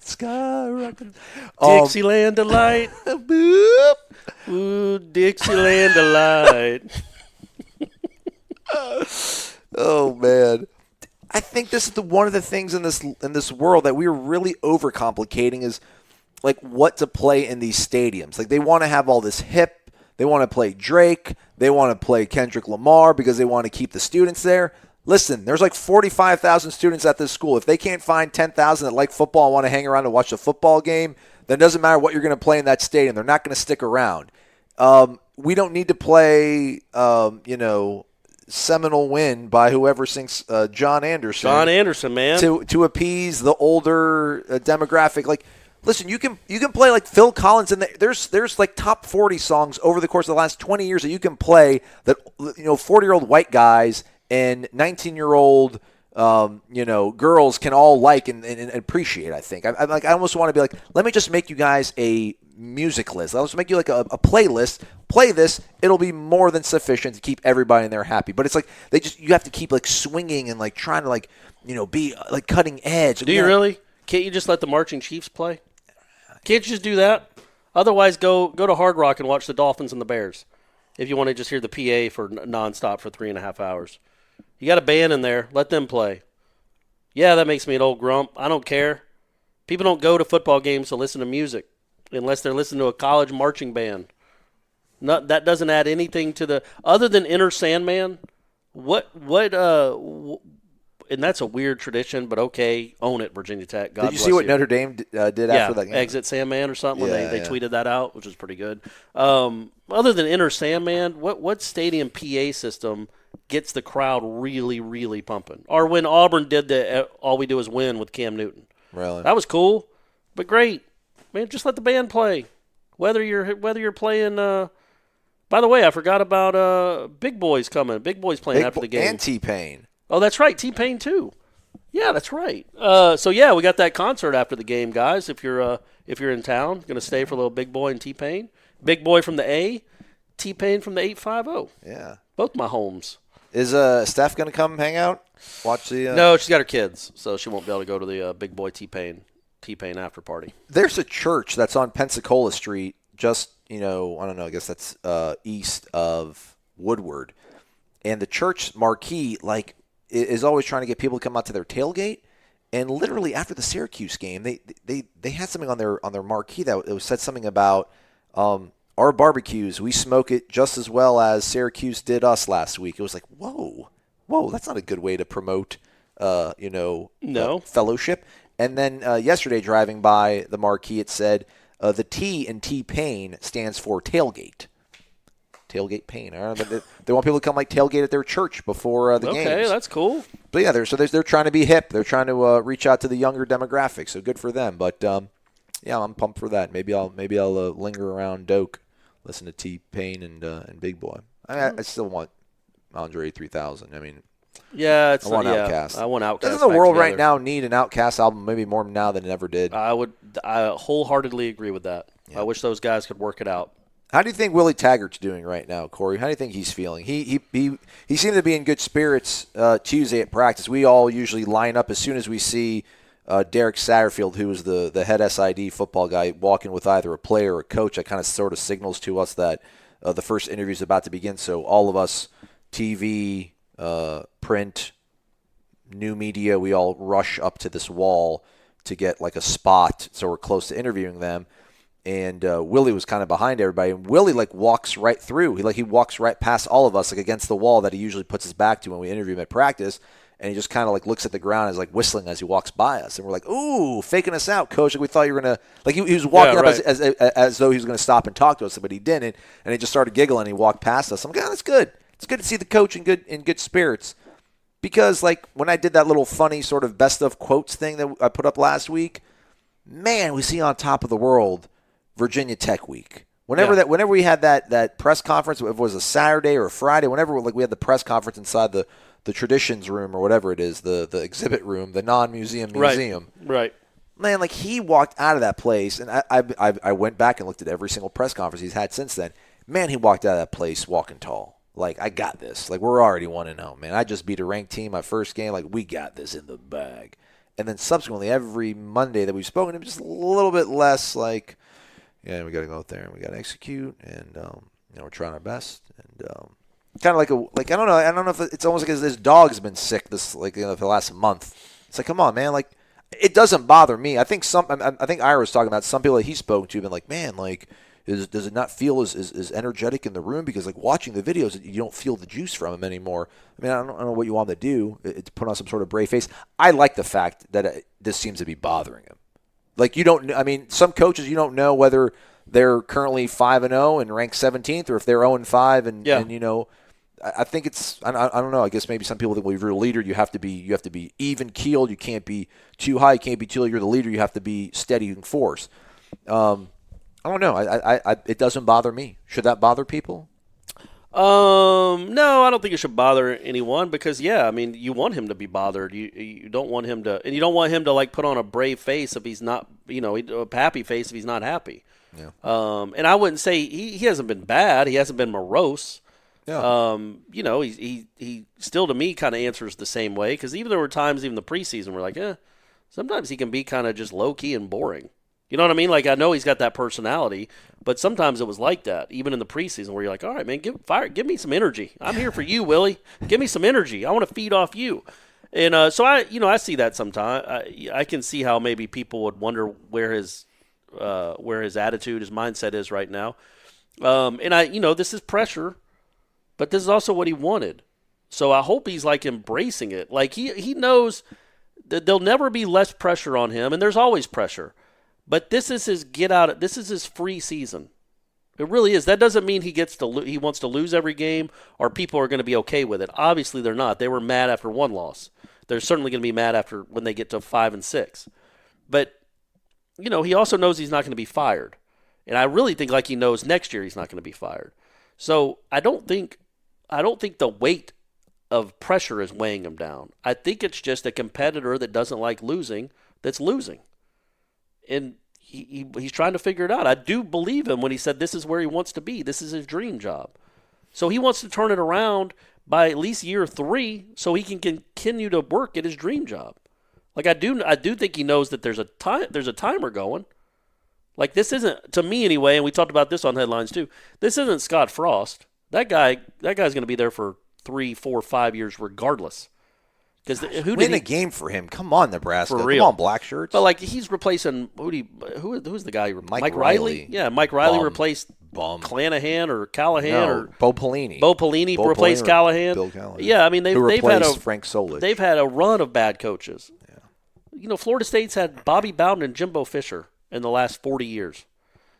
Skyrocket. Dixieland Delight. Boop. Ooh, Dixieland Delight. Oh, man. I think this is one of the things in this world that we're really overcomplicating is like what to play in these stadiums. Like they want to have all this hip. They want to play Drake. They want to play Kendrick Lamar because they want to keep the students there. Listen, there's like 45,000 students at this school. If they can't find 10,000 that like football and want to hang around and watch a football game, then it doesn't matter what you're going to play in that stadium. They're not going to stick around. We don't need to play, Seminole Wind by whoever sings John Anderson. John Anderson, man. To appease the older demographic. Like, listen, you can play like Phil Collins, and there's like top 40 songs over the course of the last 20 years that you can play that 40-year-old white guys and 19-year-old girls can all like and appreciate. I think I almost want to be like, let me just make you guys a music list. I'll just make you like a playlist. Play this. It'll be more than sufficient to keep everybody in there happy. But it's like you have to keep like swinging and like trying to like be like cutting edge. Do you really? Can't you just let the Marching Chiefs play? Can't you just do that? Otherwise, go to Hard Rock and watch the Dolphins and the Bears if you want to just hear the PA for nonstop for 3.5 hours. You got a band in there. Let them play. Yeah, that makes me an old grump. I don't care. People don't go to football games to listen to music unless they're listening to a college marching band. That doesn't add anything to the – other than Enter Sandman, and that's a weird tradition, but okay, own it, Virginia Tech. God bless you. Did you see what Notre Dame did after that game? Exit Sandman or something. They tweeted that out, which was pretty good. Other than Enter Sandman, what stadium PA system gets the crowd really, really pumping? Or when Auburn did the All We Do Is Win with Cam Newton. Really? That was cool, but great. Man, just let the band play. Whether you're playing By the way, I forgot about Big Boy's coming. Big Boy's playing after the game. And T-Pain. Oh, that's right. T-Pain, too. Yeah, that's right. So, yeah, we got that concert after the game, guys. If you're in town, going to stay for a little Big Boy and T-Pain. Big Boy from the A, T-Pain from the 850. Yeah. Both my homes. Is Steph going to come hang out? Watch the No, she's got her kids, so she won't be able to go to the Big Boy T-Pain after party. There's a church that's on Pensacola Street, just, I don't know, I guess that's east of Woodward. And the church marquee, is always trying to get people to come out to their tailgate. And literally after the Syracuse game, they had something on their marquee that said something about our barbecues. We smoke it just as well as Syracuse did us last week. It was like, whoa, that's not a good way to promote, fellowship. And then yesterday, driving by the marquee, it said the T in T-Pain stands for tailgate. Tailgate pain. I don't know, they want people to come tailgate at their church before the games. Okay, that's cool. But yeah, they're trying to be hip. They're trying to reach out to the younger demographic. So good for them. But yeah, I'm pumped for that. Maybe I'll linger around Doak, listen to T-Pain and Big Boy. I still want Andre 3000. I mean, yeah, I want Outkast. I want Outkast. Doesn't the world right now need an Outkast album? Maybe more now than it ever did. I wholeheartedly agree with that. Yeah. I wish those guys could work it out. How do you think Willie Taggart's doing right now, Corey? How do you think he's feeling? He seemed to be in good spirits Tuesday at practice. We all usually line up as soon as we see Derek Satterfield, who was the head SID football guy, walking with either a player or a coach. That kind of sort of signals to us that the first interview is about to begin. So all of us, TV, print, new media, we all rush up to this wall to get a spot so we're close to interviewing them. And Willie was kind of behind everybody. And Willie walks right through. He walks right past all of us against the wall that he usually puts his back to when we interview him at practice. And he just kind of looks at the ground and is whistling as he walks by us. And we're like, ooh, faking us out, coach. We thought you were going to he was walking up as though he was going to stop and talk to us, but he didn't. And he just started giggling and he walked past us. I'm like, that's good. It's good to see the coach in good spirits. Because when I did that little funny sort of best of quotes thing that I put up last week, man, we see on top of the world Virginia Tech week. Whenever we had that press conference, if it was a Saturday or a Friday, whenever we had the press conference inside the traditions room or whatever it is, the exhibit room, the non-museum museum. Right. Man, he walked out of that place, and I went back and looked at every single press conference he's had since then. Man, he walked out of that place walking tall. I got this. We're already 1-0, man. I just beat a ranked team my first game. we got this in the bag. And then subsequently, every Monday that we've spoken to him, just a little bit less yeah, we got to go out there and we got to execute, and we're trying our best, and kind of I don't know if it's almost like this dog's been sick this for the last month. It's come on, man, it doesn't bother me. I think Ira was talking about some people that he's spoken to have been man, does it not feel as energetic in the room because watching the videos you don't feel the juice from him anymore. I mean, I don't know what you want to do to put on some sort of brave face. I like the fact that this seems to be bothering him. You don't. I mean, some coaches you don't know whether they're currently 5-0 and ranked 17th, or if they're 0-5 and I think it's. I don't know. I guess maybe some people think, well, if you're a leader, you have to be even keeled. You can't be too high. You can't be too low. You're the leader. You have to be steady and force. I don't know. It doesn't bother me. Should that bother people? No, I don't think it should bother anyone because, I mean, you want him to be bothered. You don't want him to, and you don't want him to put on a brave face if he's not, a happy face if he's not happy. Yeah. And I wouldn't say he hasn't been bad. He hasn't been morose. Yeah. He still to me kind of answers the same way because even there were times, even the preseason, we're sometimes he can be kind of just low key and boring. You know what I mean? I know he's got that personality, but sometimes it was like that, even in the preseason, where you're all right, man, give me some energy. I'm here for you, Willie. Give me some energy. I want to feed off you. And so I see that sometimes. I can see how maybe people would wonder where his attitude, his mindset is right now. And this is pressure, but this is also what he wanted. So I hope he's embracing it. He knows that there'll never be less pressure on him, and there's always pressure. But this is his this is his free season. It really is. That doesn't mean he wants to lose every game or people are going to be okay with it. Obviously they're not. They were mad after one loss. They're certainly going to be mad after when they get to 5 and 6. But he also knows he's not going to be fired. And I really think he knows next year he's not going to be fired. So I don't think the weight of pressure is weighing him down. I think it's just a competitor that doesn't like losing that's losing. And he's trying to figure it out. I do believe him when he said this is where he wants to be. This is his dream job. So he wants to turn it around by at least year 3 so he can continue to work at his dream job. Like I do think he knows that there's a timer going. Like this isn't, to me anyway, and we talked about this on headlines too, this isn't Scott Frost. That guy's going to be there for 3, 4, 5 years regardless. Because win a game for him. Come on, Nebraska. For real. Come on, black shirts. But like he's replacing who's the guy? Mike Riley. Yeah, Mike Riley replaced Clanahan or Callahan or Bo Pelini. Bo Pelini replaced Callahan. Bill Callahan. Yeah, I mean they've had Frank Solich. They've had a run of bad coaches. Yeah. Florida State's had Bobby Bowden and Jimbo Fisher in the last 40 years.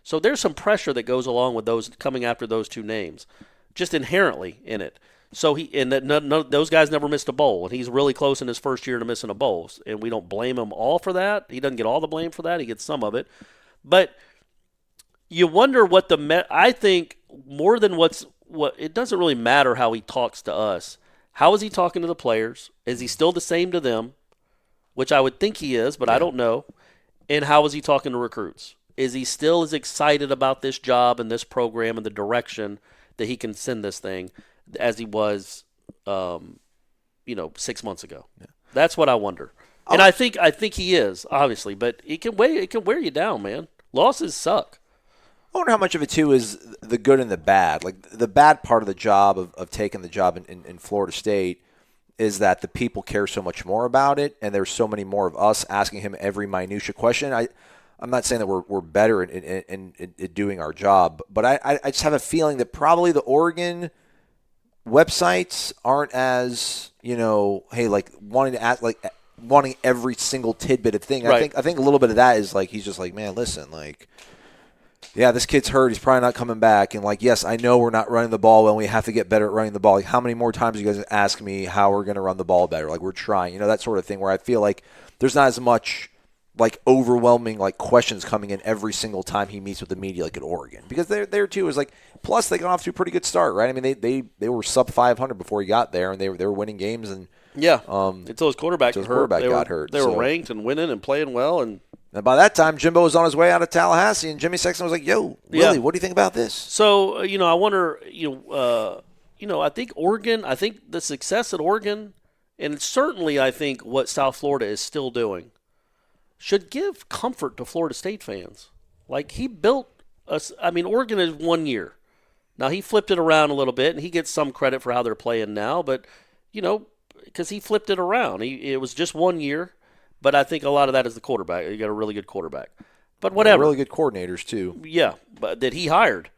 So there's some pressure that goes along with those coming after those two names, just inherently in it. So those guys never missed a bowl, and he's really close in his first year to missing a bowl, and we don't blame him all for that. He doesn't get all the blame for that; he gets some of it. But you wonder what I think more than what it doesn't really matter how he talks to us. How is he talking to the players? Is he still the same to them? Which I would think he is, but I don't know. And how is he talking to recruits? Is he still as excited about this job and this program and the direction that he can send this thing as he was, 6 months ago? Yeah. That's what I wonder. And I think he is, obviously, but it can wear you down, man. Losses suck. I wonder how much of it, too, is the good and the bad. Like, the bad part of the job of taking the job in Florida State is that the people care so much more about it, and there's so many more of us asking him every minutia question. I'm not saying that we're better in doing our job, but I just have a feeling that probably the Oregon websites aren't as, wanting every single tidbit of thing. Right. I think a little bit of that is like he's just like, man, listen, like, yeah, this kid's hurt. He's probably not coming back. And, like, yes, I know we're not running the ball well. We have to get better at running the ball. Like, how many more times are you guys ask me how we're going to run the ball better? Like, we're trying. That sort of thing where I feel like there's not as much, like, overwhelming, like, questions coming in every single time he meets with the media, like, at Oregon. Because there too, is like, plus they got off to a pretty good start, right? I mean, they were sub 500 before he got there, and they were winning games. And yeah, until his quarterback got hurt. They were ranked and winning and playing well. And by that time, Jimbo was on his way out of Tallahassee, and Jimmy Sexton was like, yo, Willie, what do you think about this? So, I wonder, I think Oregon, I think the success at Oregon, and certainly I think what South Florida is still doing, should give comfort to Florida State fans. Like, he built us. I mean, Oregon is 1 year. Now, he flipped it around a little bit, and he gets some credit for how they're playing now, but, because he flipped it around. It was just 1 year. But I think a lot of that is the quarterback. You got a really good quarterback. But whatever. Really good coordinators, too. Yeah, but that he hired.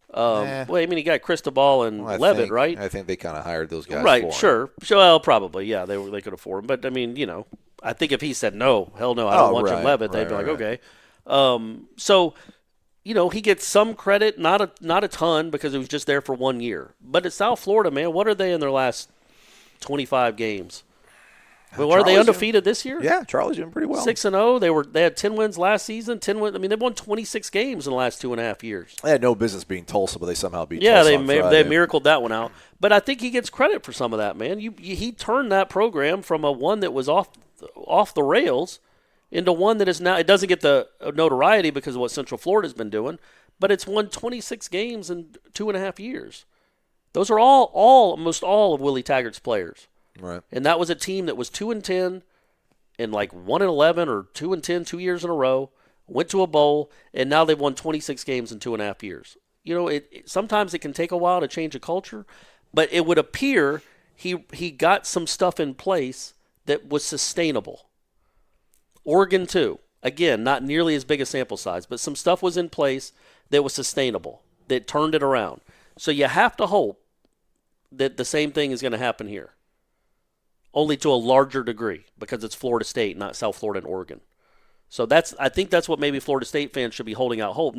Well, I mean, he got Cristobal and Levitt, right? I think they kind of hired those guys right, for him. Sure. Well, probably, yeah. They could afford him. But, I mean, I think if he said, no, hell no, I don't want Jim Levitt, they'd be like, okay. So, he gets some credit, not a ton, because it was just there for 1 year. But at South Florida, man, what are they in their last 25 games? Well, are they undefeated this year? Yeah, Charlie's doing pretty well. 6-0. They had 10 wins last season. 10 wins. I mean, they've won 26 games in the last 2.5 years. They had no business being Tulsa, but they somehow beat Tulsa. Yeah, they miracled that one out. But I think he gets credit for some of that, man. He turned that program from a one that was off the rails into one that is now. It doesn't get the notoriety because of what Central Florida's been doing, but it's won 26 games in 2.5 years. Those are almost all of Willie Taggart's players. Right. And that was a team that was 2-10 and like 1-11 or 2-10 2 years in a row, went to a bowl, and now they've won 26 games in 2.5 years. Sometimes it can take a while to change a culture, but it would appear he got some stuff in place that was sustainable. Oregon, too. Again, not nearly as big a sample size, but some stuff was in place that was sustainable, that turned it around. So you have to hope that the same thing is going to happen here. Only to a larger degree because it's Florida State, not South Florida and Oregon. So I think that's what maybe Florida State fans should be holding out hope.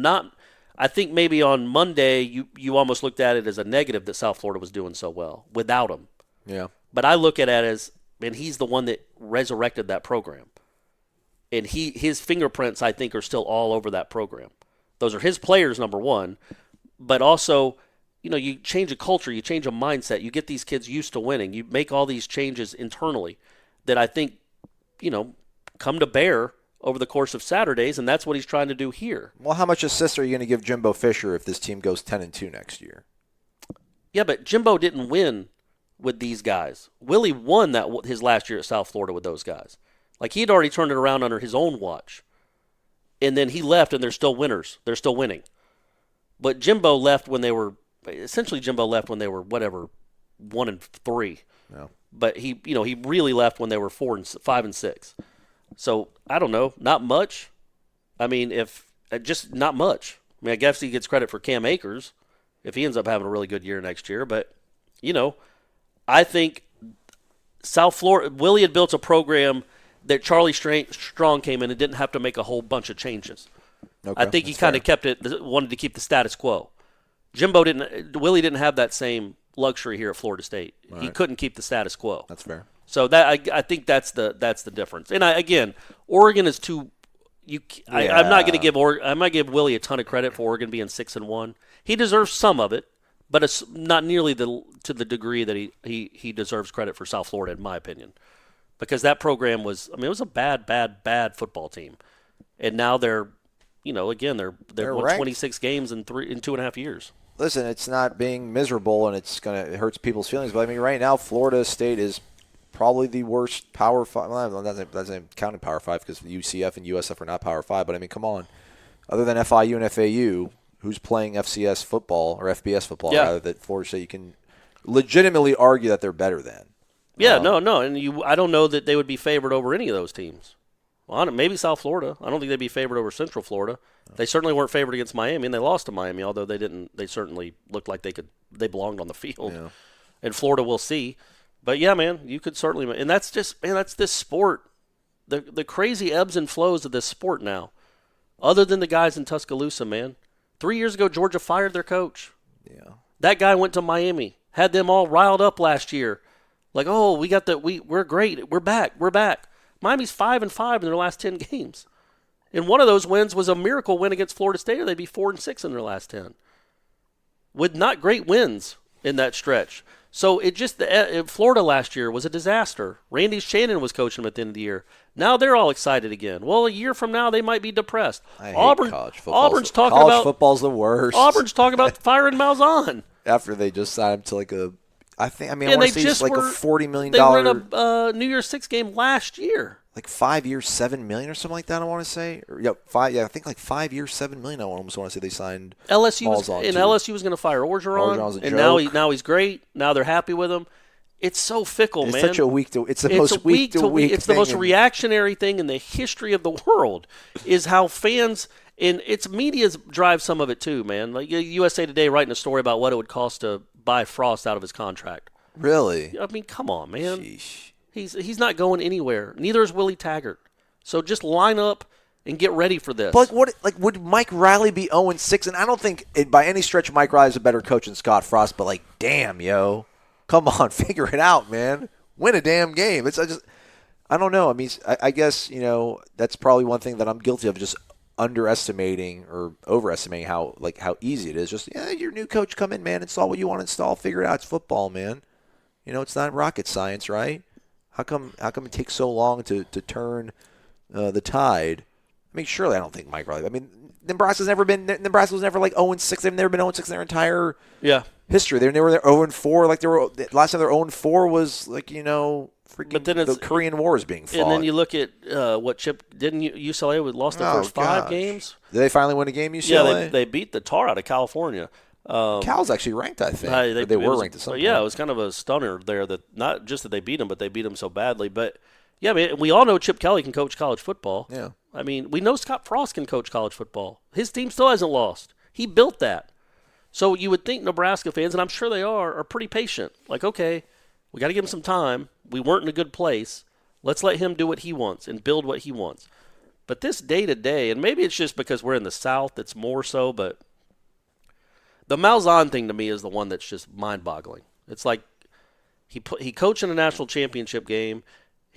I think maybe on Monday you almost looked at it as a negative that South Florida was doing so well without him. Yeah. But I look at it as, man, he's the one that resurrected that program. And his fingerprints, I think, are still all over that program. Those are his players, number one, but also you change a culture, you change a mindset, you get these kids used to winning, you make all these changes internally that I think, come to bear over the course of Saturdays, and that's what he's trying to do here. Well, how much assist are you going to give Jimbo Fisher if this team goes 10-2 next year? Yeah, but Jimbo didn't win with these guys. Willie won his last year at South Florida with those guys. Like, he had already turned it around under his own watch. And then he left, and they're still winners. They're still winning. But Jimbo left when they were whatever, 1-3. Yeah. But he really left when they were 5-6. So I don't know, not much. I mean, just not much. I mean, I guess he gets credit for Cam Akers if he ends up having a really good year next year. But I think South Florida, Willie had built a program that Charlie Strong came in and didn't have to make a whole bunch of changes. Okay, I think he kind of wanted to keep the status quo. Willie didn't have that same luxury here at Florida State. Right. He couldn't keep the status quo. That's fair. So that I think that's the difference. And again, Oregon is too. I'm not going to give Willie a ton of credit for Oregon being 6-1. He deserves some of it, but it's not nearly to the degree that he deserves credit for South Florida, in my opinion, because that program was. I mean, it was a bad football team, and now they're won 26 games in 2.5 years. Listen, it's not being miserable, and it hurts people's feelings. But I mean, right now, Florida State is probably the worst Power 5. Well, that's not counting Power 5 because UCF and USF are not Power 5. But I mean, come on. Other than FIU and FAU, who's playing FCS football or FBS football rather, that Florida State you can legitimately argue that they're better than. Yeah, no, and I don't know that they would be favored over any of those teams. Well, maybe South Florida. I don't think they'd be favored over Central Florida. They certainly weren't favored against Miami, and they lost to Miami, although they didn't. They certainly looked like they belonged on the field. Yeah. And Florida, we'll see. But yeah, man, you could certainly, and that's this sport, the crazy ebbs and flows of this sport now. Other than the guys in Tuscaloosa, man. 3 years ago, Georgia fired their coach. Yeah. That guy went to Miami, had them all riled up last year. Like, oh, we're great, we're back. Miami's 5-5 in their last 10 games. And one of those wins was a miracle win against Florida State, or they'd be 4-6 in their last 10. With not great wins in that stretch. So Florida last year was a disaster. Randy Shannon was coaching them at the end of the year. Now they're all excited again. Well, a year from now they might be depressed. I hate college football. College football's the worst. Auburn's talking about firing Malzahn. After they just signed him to like a, I want to say it's like a $40 million. They were in a New Year's Six game last year. Like 5 years, $7 million or something like that. I want to say, I think like 5 years, $7 million. I almost want to say they signed LSU was going to fire Orgeron, and now he's great. Now they're happy with him. It's so fickle, man. It's such a it's the most week to week. It's the most reactionary thing in the history of the world. Is how fans and its media drive some of it too, man. Like USA Today writing a story about what it would cost to buy Frost out of his contract. Really? I mean, come on, man. Sheesh. He's not going anywhere. Neither is Willie Taggart. So just line up and get ready for this. But would Mike Riley be 0-6? And I don't think by any stretch Mike Riley's a better coach than Scott Frost. But damn, yo, come on, figure it out, man. Win a damn game. I don't know. I mean, I guess that's probably one thing that I'm guilty of, just underestimating or overestimating how easy it is. Just your new coach, come in, man, install what you want to install, figure it out. It's football, man. It's not rocket science, right? How come it takes so long to turn the tide? I mean, surely I don't think Mike Riley. I mean, Nebraska was never like 0-6. They've never been 0-6 in their entire history. They were 0-4. Like last time they were 0-4 was freaking. But then the Korean War is being fought. And then you look at what didn't UCLA lost their first 5 games. Did they finally win a game? UCLA? Yeah, they beat the tar out of California. Cal's actually ranked, I think. They were ranked at some point. Yeah, it was kind of a stunner there that not just that they beat them, but they beat them so badly. But, yeah, man, we all know Chip Kelly can coach college football. Yeah. I mean, we know Scott Frost can coach college football. His team still hasn't lost. He built that. So you would think Nebraska fans, and I'm sure they are pretty patient. Like, okay, we got to give him some time. We weren't in a good place. Let's let him do what he wants and build what he wants. But this day-to-day, and maybe it's just because we're in the South that's more so, but the Malzahn thing to me is the one that's just mind-boggling. It's like he coached in a national championship game.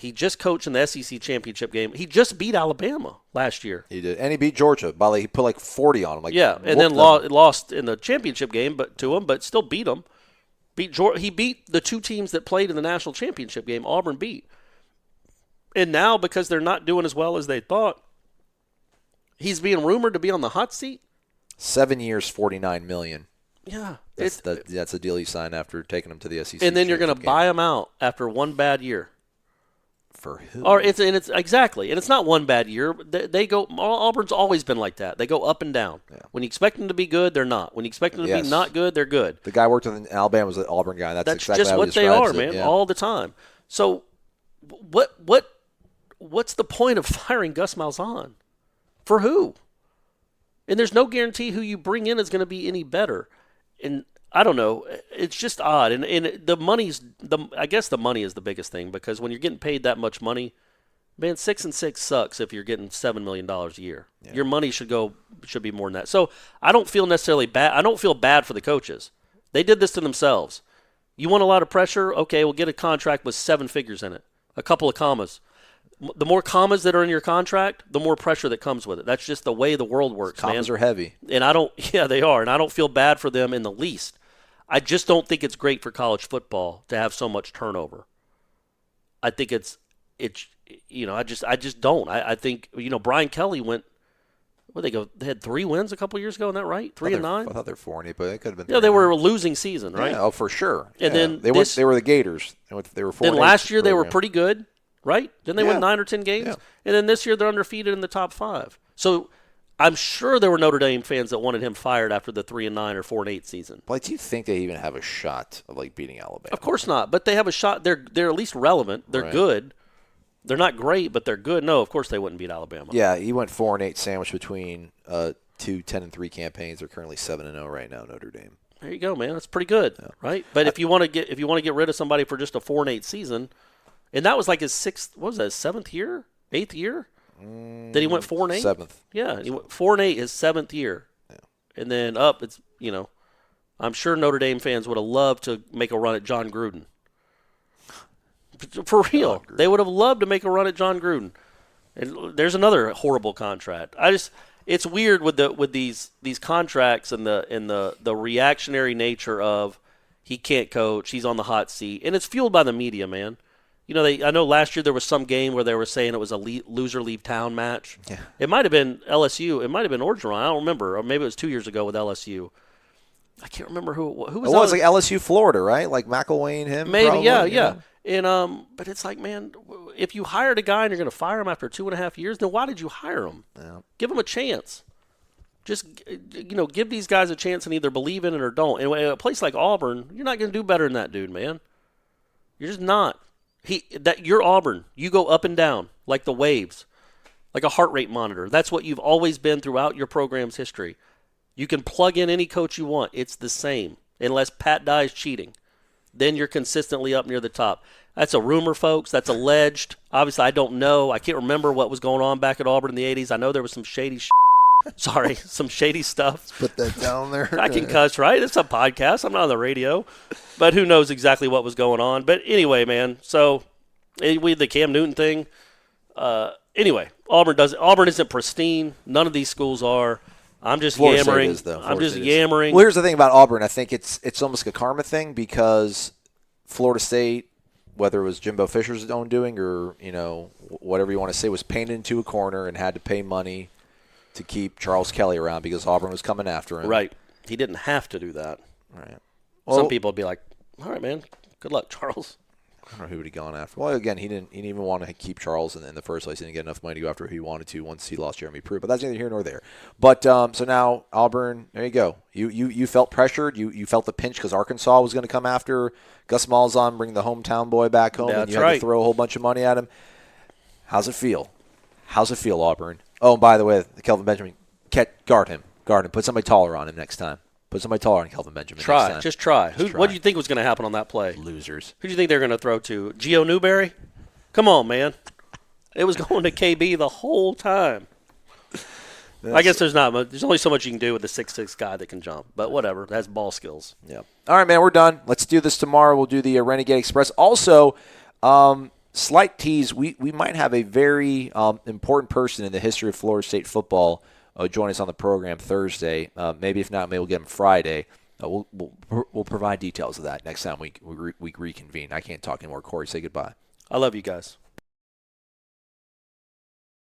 He just coached in the SEC championship game. He just beat Alabama last year. He did, and he beat Georgia. By the way, he put like 40 on him. And then lost in the championship game, but still beat them. He beat the two teams that played in the national championship game. Auburn beat, and now because they're not doing as well as they thought, he's being rumored to be on the hot seat. 7 years, $49 million. Yeah, that's a deal you sign after taking him to the SEC. And then you're going to buy him out after one bad year. For who? Or it's exactly, and it's not one bad year. They go. Auburn's always been like that. They go up and down. Yeah. When you expect them to be good, they're not. When you expect them to be not good, they're good. The guy worked with Alabama was an Auburn guy. That's exactly just how what they are, man, yeah. all the time. So, what's the point of firing Gus Malzahn? For who? And there's no guarantee who you bring in is going to be any better. And I don't know. It's just odd. And I guess the money is the biggest thing, because when you're getting paid that much money, man, 6-6 sucks if you're getting $7 million a year. Yeah. Your money should be more than that. So I don't feel necessarily bad. I don't feel bad for the coaches. They did this to themselves. You want a lot of pressure? Okay, we'll get a contract with 7 figures in it, a couple of commas. The more commas that are in your contract, the more pressure that comes with it. That's just the way the world works, man. Commas are heavy. And they are. And I don't feel bad for them in the least. I just don't think it's great for college football to have so much turnover. I think I just don't. I think, Brian Kelly went, they had 3 wins a couple years ago, isn't that right? 3-9? I thought they were 4-8, but it could have been 3. Yeah, they were a losing season, right? Yeah, for sure. And then they were the Gators. They were 4-8. Then last year they were pretty good, right? Didn't they win 9 or 10 games? Yeah. And then this year they're undefeated in the top 5. So I'm sure there were Notre Dame fans that wanted him fired after the 3-9 or 4-8 season. But do you think they even have a shot of beating Alabama? Of course not. But they have a shot. They're at least relevant. They're good. They're not great, but they're good. No, of course they wouldn't beat Alabama. Yeah, he went 4-8 sandwiched between 2 10-3 campaigns. They're currently 7-0 right now, Notre Dame. There you go, man. That's pretty good, right? But if you want to get rid of somebody for just a 4-8 season, and that was like his 7th year, 8th year. Then he went 4-8. 7th. Yeah, he went 4-8 his 7th year. Yeah. And then it's I'm sure Notre Dame fans would have loved to make a run at John Gruden. For real, they would have loved to make a run at John Gruden. And there's another horrible contract. It's weird with these contracts and the reactionary nature of he can't coach, he's on the hot seat, and it's fueled by the media, man. I know last year there was some game where they were saying it was a loser leave town match. Yeah. It might have been LSU. It might have been Orgeron. I don't remember. Or maybe it was 2 years ago with LSU. I can't remember who was. It was like LSU, Florida, right? Like McElwain, him. Maybe, probably, yeah. And but it's like, man, if you hired a guy and you're going to fire him after 2.5 years, then why did you hire him? Yeah. Give him a chance. Just give these guys a chance and either believe in it or don't. And a place like Auburn, you're not going to do better than that dude, man. You're just not. You're Auburn. You go up and down like the waves, like a heart rate monitor. That's what you've always been throughout your program's history. You can plug in any coach you want. It's the same, unless Pat Dye's cheating. Then you're consistently up near the top. That's a rumor, folks. That's alleged. Obviously, I don't know. I can't remember what was going on back at Auburn in the 80s. I know there was some shady some shady stuff. Put that down there. I can cuss, right? It's a podcast. I'm not on the radio. But who knows exactly what was going on. But anyway, man, so the Cam Newton thing. Anyway, Auburn isn't pristine. None of these schools are. I'm just yammering. Yammering. Well, here's the thing about Auburn. I think it's almost a karma thing, because Florida State, whether it was Jimbo Fisher's own doing or whatever you want to say, was painted into a corner and had to pay money to keep Charles Kelly around because Auburn was coming after him. Right. He didn't have to do that. Right. Well, some people would be like, all right, man, good luck, Charles. I don't know who would he gone after. Well, again, he didn't even want to keep Charles in the first place. He didn't get enough money to go after who he wanted to once he lost Jeremy Pruitt. But that's neither here nor there. But so now Auburn, there you go. You felt pressured. You felt the pinch because Arkansas was going to come after Gus Malzahn, bring the hometown boy back home, and you had to throw a whole bunch of money at him. How's it feel? Auburn? Oh, and by the way, Kelvin Benjamin, guard him. Put somebody taller on him next time. Put somebody taller on Kelvin Benjamin. Just try. What do you think was going to happen on that play? Losers. Who do you think they're going to throw to? Gio Newberry? Come on, man. It was going to KB the whole time. I guess there's only so much you can do with the 6'6" guy that can jump. But whatever. That's ball skills. Yeah. All right, man. We're done. Let's do this tomorrow. We'll do the Renegade Express. Also, slight tease, we might have a very important person in the history of Florida State football join us on the program Thursday. Maybe if not, maybe we'll get him Friday. We'll provide details of that next time we reconvene. I can't talk anymore. Corey, say goodbye. I love you guys.